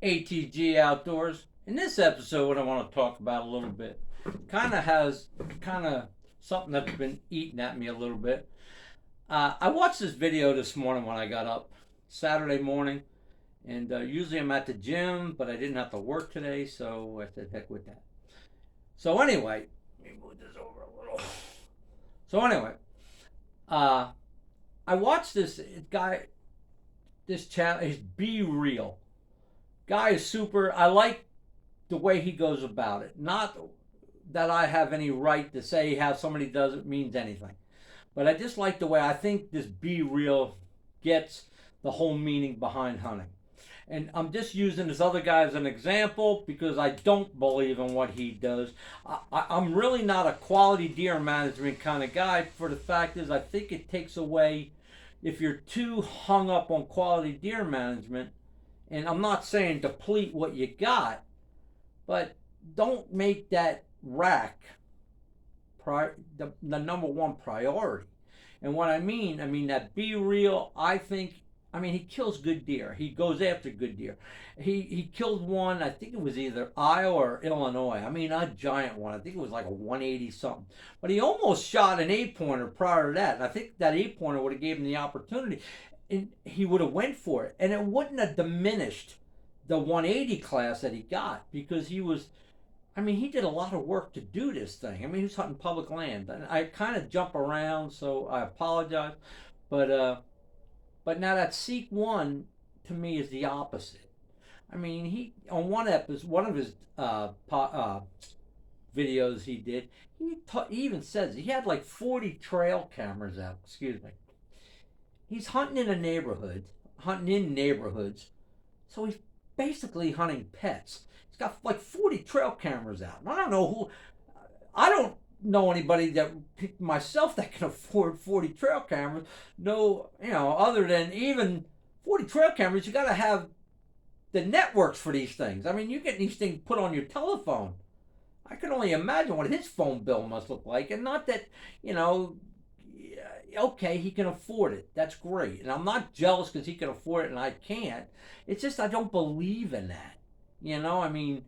ATG Outdoors. In this episode, what I want to talk about a little bit kind of something that's been eating at me a little bit. I watched this video this morning when I got up, Saturday morning, and usually I'm at the gym, but I didn't have to work today, so I said, heck with that. So anyway, let me move this over a little. So anyway, uh, I watched this guy, this channel. He's Be Real. Guy is super. I like the way he goes about it. Not that I have any right to say how somebody does it means anything, but I just like the way I think this Be Real gets the whole meaning behind hunting. And I'm just using this other guy as an example because I don't believe in what he does. I'm really not a quality deer management kind of guy. For the fact is, I think it takes away if you're too hung up on quality deer management. And I'm not saying deplete what you got, but don't make that rack the number one priority. And what I mean that Be Real. I mean, he kills good deer. He goes after good deer. He killed one. I think it was either Iowa or Illinois. I mean, a giant one. I think it was like a 180 something. But he almost shot an 8-pointer prior to that. And I think that 8-pointer would have gave him the opportunity, and he would have went for it, and it wouldn't have diminished the 180 class that he got because he was. I mean, he did a lot of work to do this thing. I mean, he was hunting public land, and I kind of jump around, so I apologize. But but now that Seek One to me is the opposite. I mean, he on one episode, one of his videos he did, he even says he had like 40 trail cameras out. Excuse me. He's hunting in a neighborhood, hunting in neighborhoods, so he's basically hunting pets. He's got like 40 trail cameras out. I don't know who. I don't know anybody that myself that can afford 40 trail cameras. No, other than even 40 trail cameras, you got to have the networks for these things. I mean, you get these things put on your telephone. I can only imagine what his phone bill must look like. And not that, okay, he can afford it. That's great. And I'm not jealous because he can afford it and I can't. It's just I don't believe in that. I mean,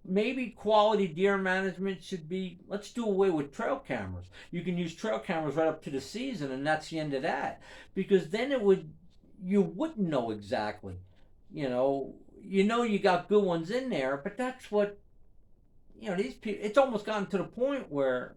maybe quality deer management should be, let's do away with trail cameras. You can use trail cameras right up to the season and that's the end of that. Because then you wouldn't know exactly. You got good ones in there, but that's what, these people, it's almost gotten to the point where,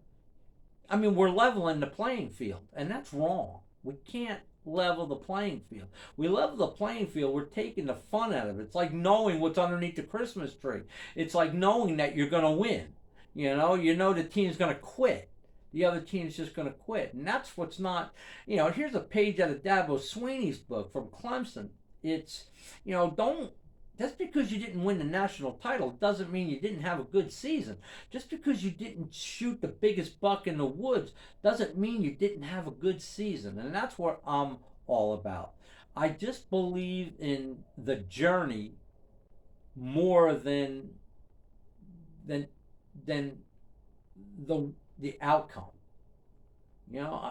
I mean, we're leveling the playing field, and that's wrong. We can't level the playing field. We level the playing field, we're taking the fun out of it. It's like knowing what's underneath the Christmas tree. It's like knowing that you're going to win. The team's going to quit. The other team's just going to quit. And that's what's not, here's a page out of Dabo Sweeney's book from Clemson. It's, don't just because you didn't win the national title doesn't mean you didn't have a good season. Just because you didn't shoot the biggest buck in the woods doesn't mean you didn't have a good season. And that's what I'm all about. I just believe in the journey more than than the outcome.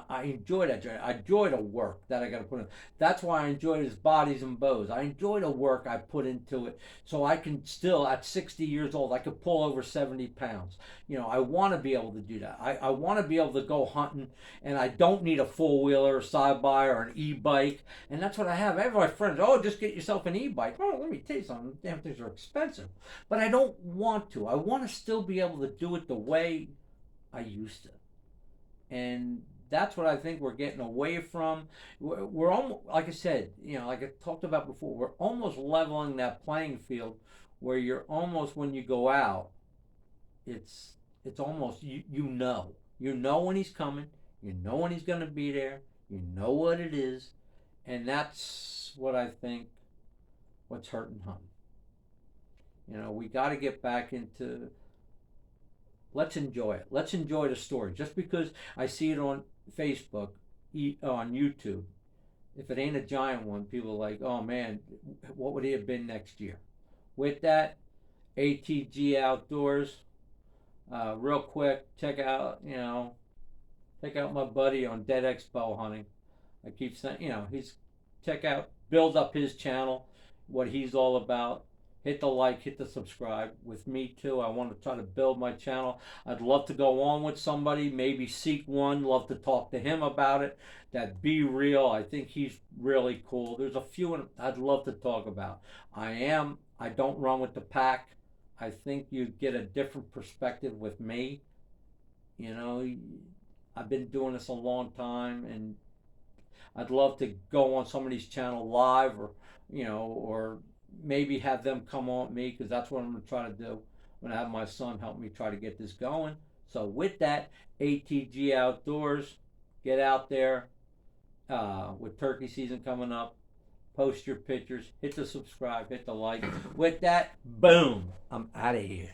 I enjoy that journey. I enjoy the work that I got to put in. That's why I enjoy his Bodies and Bows. I enjoy the work I put into it, so I can still, at 60 years old, I could pull over 70 pounds. I want to be able to do that. I want to be able to go hunting, and I don't need a four-wheeler, side-by, or an e-bike. And that's what I have. I have my friends, just get yourself an e-bike. Oh, let me tell you something. Damn things are expensive. But I don't want to. I want to still be able to do it the way I used to. And that's what I think we're getting away from. We're almost, like I said, like I talked about before, we're almost leveling that playing field where you're almost, when you go out, it's almost, you know when he's coming, you know when he's going to be there, you know what it is, and that's what I think what's hurting hunting. We got to get back into, let's enjoy it. Let's enjoy the story. Just because I see it on Facebook, on YouTube, if it ain't a giant one, people are like, oh man, what would he have been next year? With that, ATG Outdoors, real quick, check out my buddy on Dead X Bow Hunting. I keep saying, build up his channel, what he's all about. hit the like, hit the subscribe. With me too, I want to try to build my channel. I'd love to go on with somebody, maybe seek one, love to talk to him about it. That Be Real, I think he's really cool. There's a few I'd love to talk about. I don't run with the pack. I think you get a different perspective with me. You know, I've been doing this a long time, and I'd love to go on somebody's channel live, or maybe have them come on me, because that's what I'm going to try to do. I'm going to have my son help me try to get this going. So with that, ATG Outdoors, get out there with turkey season coming up. Post your pictures, hit the subscribe, hit the like. With that, boom, I'm out of here.